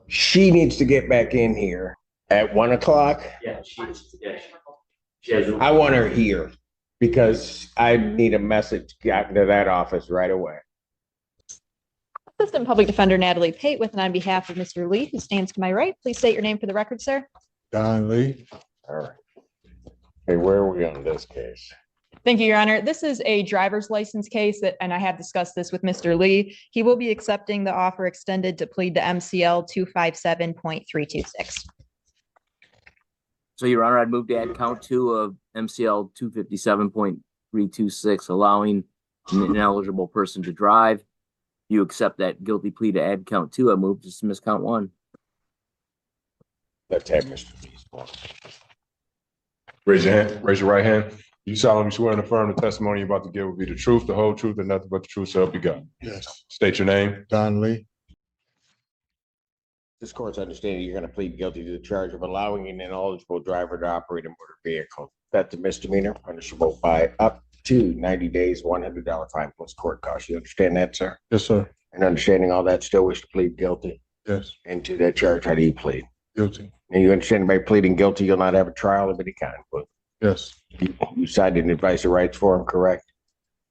She needs to get back in here at 1 o'clock. Yeah, she has. I want her here because I need a message gotten to that office right away. Assistant Public Defender Natalie Pate on behalf of Mr. Lee, who stands to my right. Please state your name for the record, sir. Don Lee. All right. Hey, where are we on this case? Thank you, Your Honor. This is a driver's license case and I have discussed this with Mr. Lee. He will be accepting the offer extended to plead to MCL 257.326. So, Your Honor, I'd move to add count 2 of MCL 257.326, allowing an ineligible person to drive. You accept that guilty plea to add count 2. I move to dismiss count 1. Let's have Mr. Lee's one. Raise your hand. Raise your right hand. You solemnly swear and affirm the testimony you're about to give will be the truth, the whole truth, and nothing but the truth, so help you God. Yes. State your name. Don Lee. This court's understanding you're going to plead guilty to the charge of allowing an ineligible driver to operate a motor vehicle. That's a misdemeanor, punishable by up to 90 days, $100 fine plus court costs. You understand that, sir? Yes, sir. And understanding all that, still wish to plead guilty? Yes. And to that charge, how do you plead? Guilty. And you understand by pleading guilty, you'll not have a trial of any kind, but Yes. you cited an advice of rights form, correct?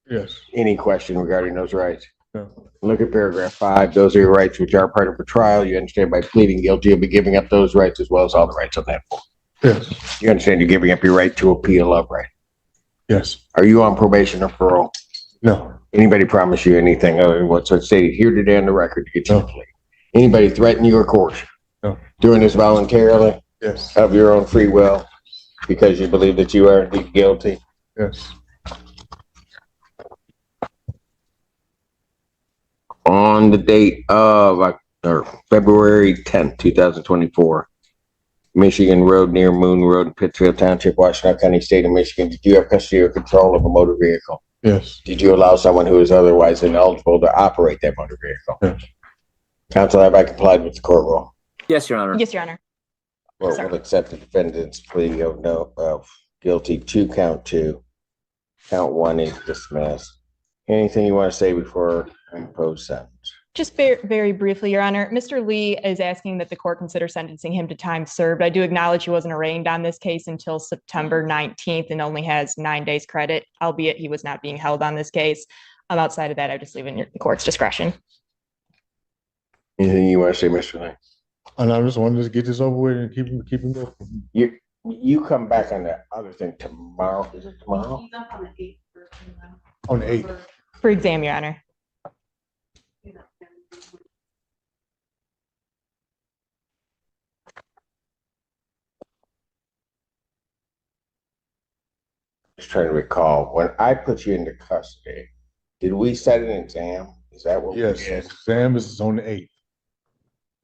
Yes. Any question regarding those rights? No. Look at paragraph 5. Those are your rights which are part of a trial. You understand by pleading guilty, you'll be giving up those rights as well as all the rights on that form. Yes. You understand you're giving up your right to appeal of right? Yes. Are you on probation or parole? No. Anybody promise you anything other than what's stated here today on the record to get you to plea? Anybody threaten you or coerce you? No. Doing this voluntarily Yes. of your own free will because you believe that you are indeed guilty? Yes. On the date of February 10th, 2024, Michigan Road near Moon Road in Pittsfield Township, Washington County, State of Michigan. Did you have custody or control of a motor vehicle? Yes. Did you allow someone who is otherwise ineligible to operate that motor vehicle? Yes. Counsel, have I complied with the court rule? Yes, Your Honor. Yes, Your Honor. Court Sir. will accept the defendant's plea of guilty to count 2. Count 1 is dismissed. Anything you want to say before I impose sentence? Just very briefly, Your Honor, Mr. Lee is asking that the court consider sentencing him to time served. I do acknowledge he wasn't arraigned on this case until September 19th and only has 9 days credit, albeit he was not being held on this case. Outside of that, I just leave it in the court's discretion. Anything you want to say, Mr. Lee? And I just wanted to get this over with and keep him moving. You come back on that other thing tomorrow. Is it tomorrow? He's up on the 8th. On the 8th. For exam, Your Honor. Just trying to recall, when I put you into custody, did we set an exam? Is that what we Yes. did Exam is on the 8th.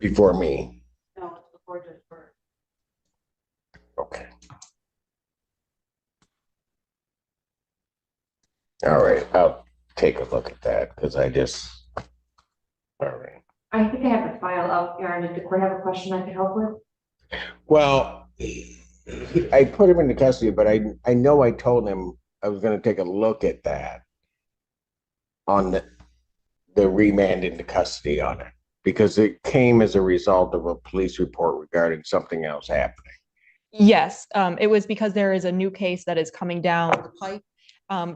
before me? No, it's before Judge Burke. Okay. All right, I'll take a look at that because all right. I think I have the file up, Aaron. Did the court have a question I could help with? Well, I put him into custody, but I know I told him I was going to take a look at that on the remand into custody on it because it came as a result of a police report regarding something else happening. Yes, it was because there is a new case that is coming down the pipe,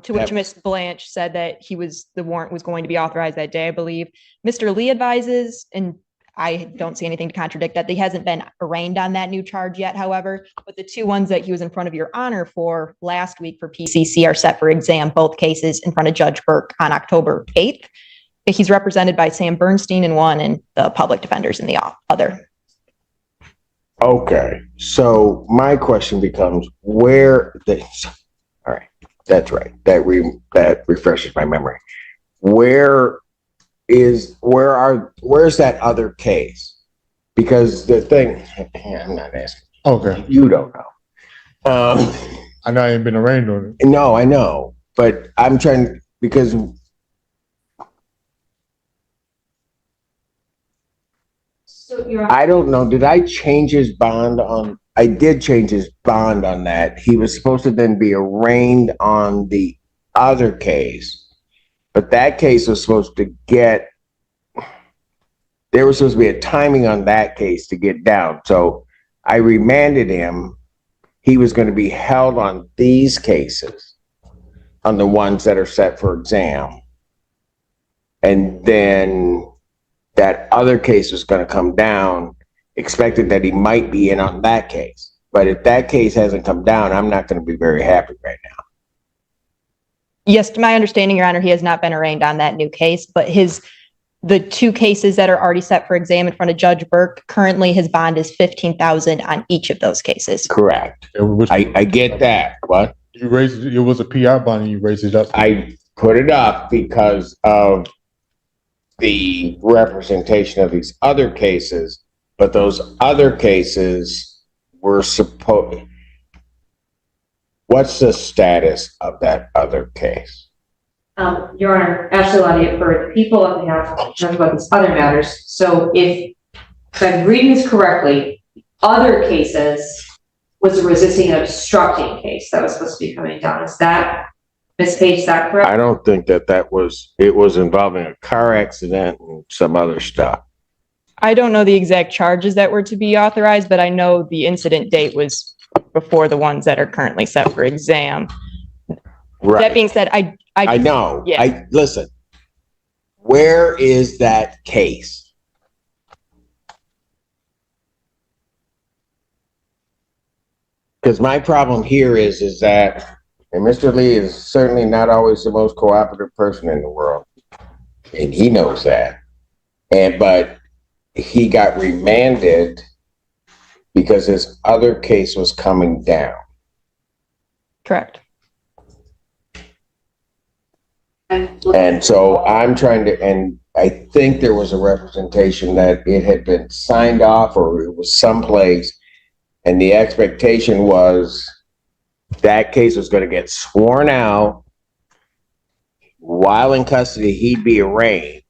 to which Ms. Blanche said that the warrant was going to be authorized that day, I believe. Mr. Lee advises, and I don't see anything to contradict that, he hasn't been arraigned on that new charge yet, however, but the 2 ones that he was in front of Your Honor for last week for PCC are set for exam, both cases in front of Judge Burke on October 8th. He's represented by Sam Bernstein in one and the public defenders in the other. Okay, so my question becomes all right, that's right. That refreshes my memory. Where's that other case? Because the thing, I'm not asking. Okay. You don't know. I know I ain't been arraigned on it. No, I know, but I'm trying because So you're. I don't know. Did I change his bond on? I did change his bond on that. He was supposed to then be arraigned on the other case, but that case was supposed to get there was supposed to be a timing on that case to get down. So I remanded him. He was going to be held on these cases, on the ones that are set for exam. And then that other case was going to come down, expected that he might be in on that case. But if that case hasn't come down, I'm not going to be very happy right now. Yes, to my understanding, Your Honor, he has not been arraigned on that new case, but the two cases that are already set for exam in front of Judge Burke, currently his bond is $15,000 on each of those cases. Correct. I get that. What? You raised it was a PI bond and you raised it up. I put it up because of the representation of these other cases, but those other cases were supposed. What's the status of that other case? Your Honor, Ashley Lottie, for the people on behalf of talk about these other matters. So if I'm reading this correctly, other cases was a resisting and obstructing case that was supposed to be coming down. Is that, Ms. Page, is that correct? I don't think that was, it was involving a car accident and some other stuff. I don't know the exact charges that were to be authorized, but I know the incident date was before the ones that are currently set for exam. Right. That being said, I know. Yeah. Listen, where is that case? Because my problem here is that, and Mr. Lee is certainly not always the most cooperative person in the world, and he knows that. But he got remanded because his other case was coming down. Correct. And so I'm trying to, and I think there was a representation that it had been signed off or it was someplace, and the expectation was that case was going to get sworn out. While in custody, he'd be arraigned.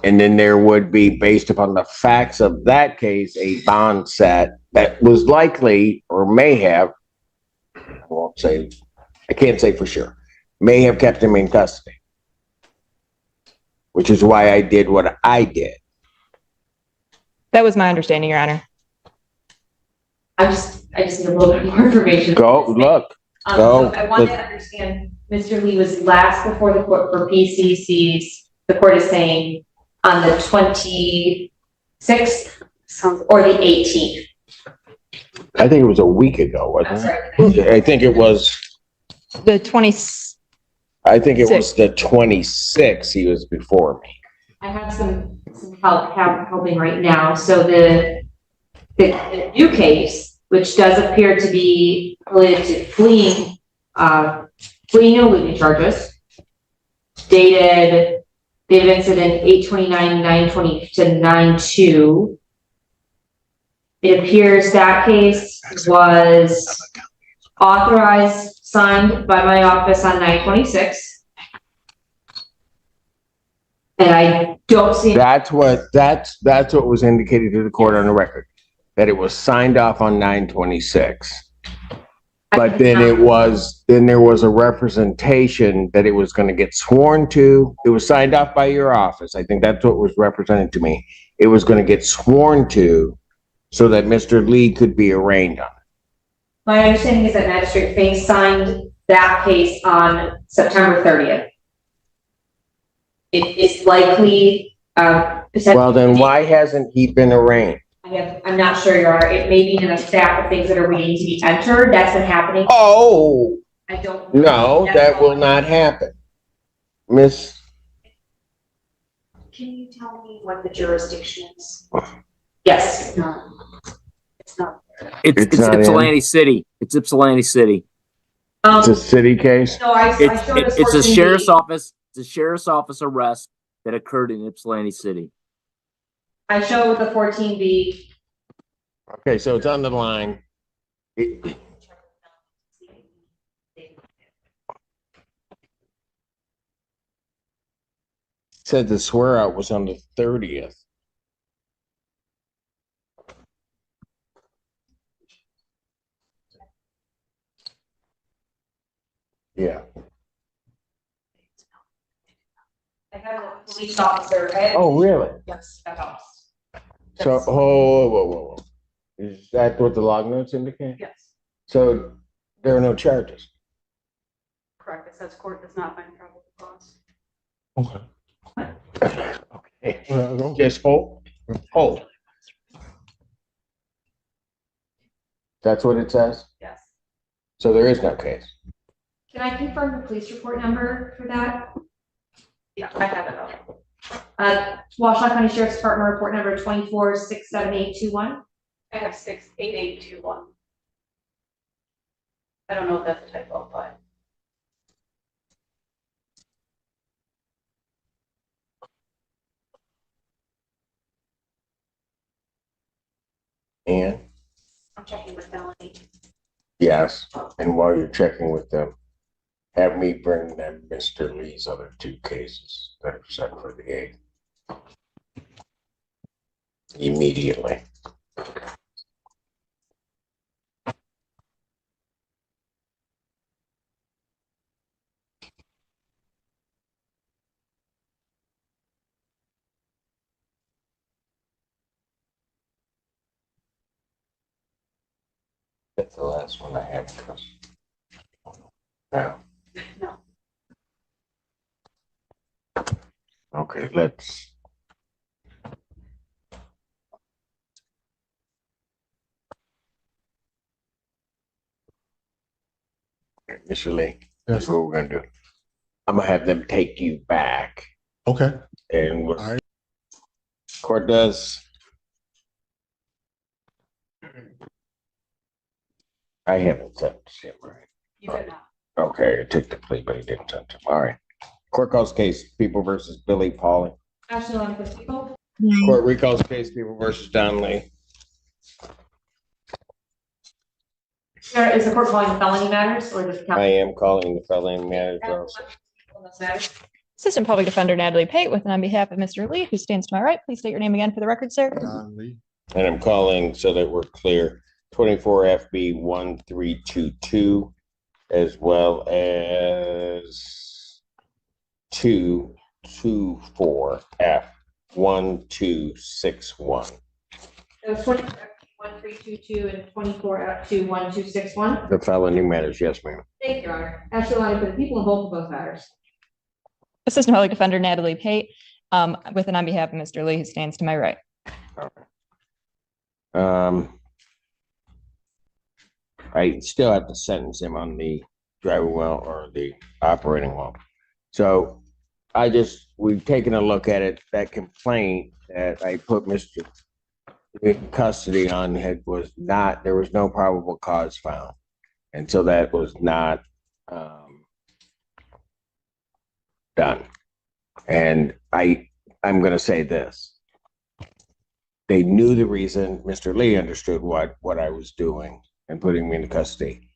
And then there would be, based upon the facts of that case, a bond set that was likely or may have, I can't say for sure, may have kept him in custody, which is why I did what I did. That was my understanding, Your Honor. I just need a little bit more information. Go, look. So I want to understand, Mr. Lee was last before the court for PCCs. The court is saying on the 26th or the 18th. I think it was a week ago, wasn't it? I think it was. The 20. I think it was the 26th. He was before me. I have some help helping right now. So the new case, which does appear to be related to fleeing and eluding charges, dated incident 8/29/9/20 to 9/2. It appears that case was authorized, signed by my office on 9/26. And I don't see. That's what was indicated to the court on the record, that it was signed off on 9/26. But then there was a representation that it was going to get sworn to. It was signed off by your office. I think that's what was represented to me. It was going to get sworn to so that Mr. Lee could be arraigned on it. My understanding is that Magistrate Fink signed that case on September 30th. It is likely, well, then why hasn't he been arraigned? I'm not sure, Your Honor. It may be in a stack of things that are waiting to be entered. That's been happening. Oh, I don't. no, that will not happen. Miss. Can you tell me what the jurisdiction is? Yes. It's not. It's not Ypsilanti City. It's Ypsilanti City. It's a city case? No, I showed us It's a 14B. sheriff's office. It's a sheriff's office arrest that occurred in Ypsilanti City. I show with the 14B. Okay, so it's on the line. It said the swear out was on the 30th. Yeah. I have a police officer. Oh, really? Yes, that helps. So, whoa. Is that what the log notes indicate? Yes, So there are no charges. correct. It says court does not find probable cause. Okay. Okay. Well, Just hold. Hold. That's what it says? Yes. So there is no case. Can I confirm the police report number for that? Yeah, I have it up. Washtenaw County Sheriff's Department report number 24-67821. I have 68821. I don't know if that's a typo, but. And I'm checking with Melanie. yes, and while you're checking with them, have me bring them Mr. Lee's other two cases that are set for the 8th. Immediately. That's the last one I have, Chris. No. No. Okay, let's. Mr. Lee, that's Yes. what we're gonna do. I'm gonna have them take you back Okay. and what All right. court does. I haven't sent him, right? You did not. Okay, I took the plea, but he didn't send him. All right. Court calls case, People versus Billy Pauling. Ashley Lonnie for the people. Court recalls case, People versus Don Lee. Sarah, is the court calling felony matters or just? I am calling the felony matters also. Assistant Public Defender Natalie Pate with and on behalf of Mr. Lee, who stands to my right. Please state your name again for the record, sir. Don Lee. And I'm calling so that we're clear, 24 FB 1322, as well as 224 F 1261. It was 1322 and 24F21261. The felony matters, yes, ma'am. Thank you, Your Honor. Ashley Lonnie for the people in both of those matters. Assistant Public Defender Natalie Pate with and on behalf of Mr. Lee, who stands to my right. I still have to sentence him on the driving well or the operating well. So we've taken a look at it. That complaint that I put Mr. in custody on was not, there was no probable cause found. And so that was not done. And I'm going to say this. They knew the reason. Mr. Lee understood what I was doing and putting me in custody.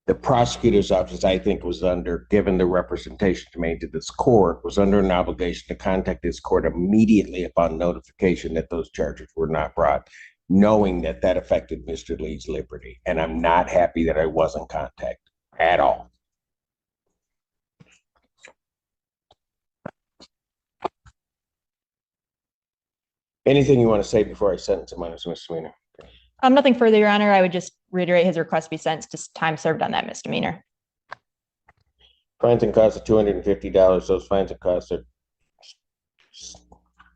The prosecutor's office, I think, was given the representation made to this court, was under an obligation to contact this court immediately upon notification that those charges were not brought, knowing that that affected Mr. Lee's liberty. And I'm not happy that I wasn't contacted at all. Anything you want to say before I sentence him on his misdemeanor? Nothing further, Your Honor. I would just reiterate his request be sentenced to time served on that misdemeanor. Fines and costs of $250. Those fines and costs are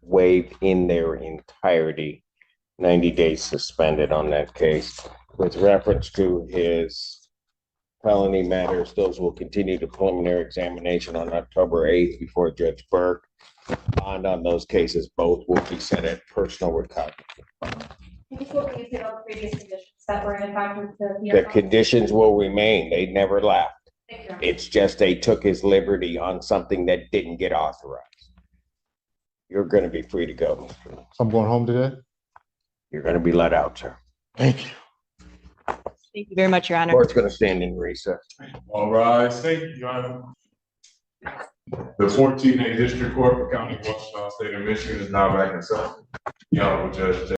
waived in their entirety. 90 days suspended on that case. With reference to his felony matters, those will continue to preliminary examination on October 8th before Judge Burke. Bond on those cases, both will be set at personal recovery. Can you quote me about the previous conditions that were in fact with the The conditions will remain. They never left. Thank you. It's just they took his liberty on something that didn't get authorized. You're going to be free to go, Mr. Lee. I'm going home today. You're going to be let out, sir. Thank you. Thank you very much, Your Honor. Court's going to stand in recess. All rise. Thank you, Your Honor. The 14th District Court for County of Washington, State of Michigan is now back in session. The Honorable Judge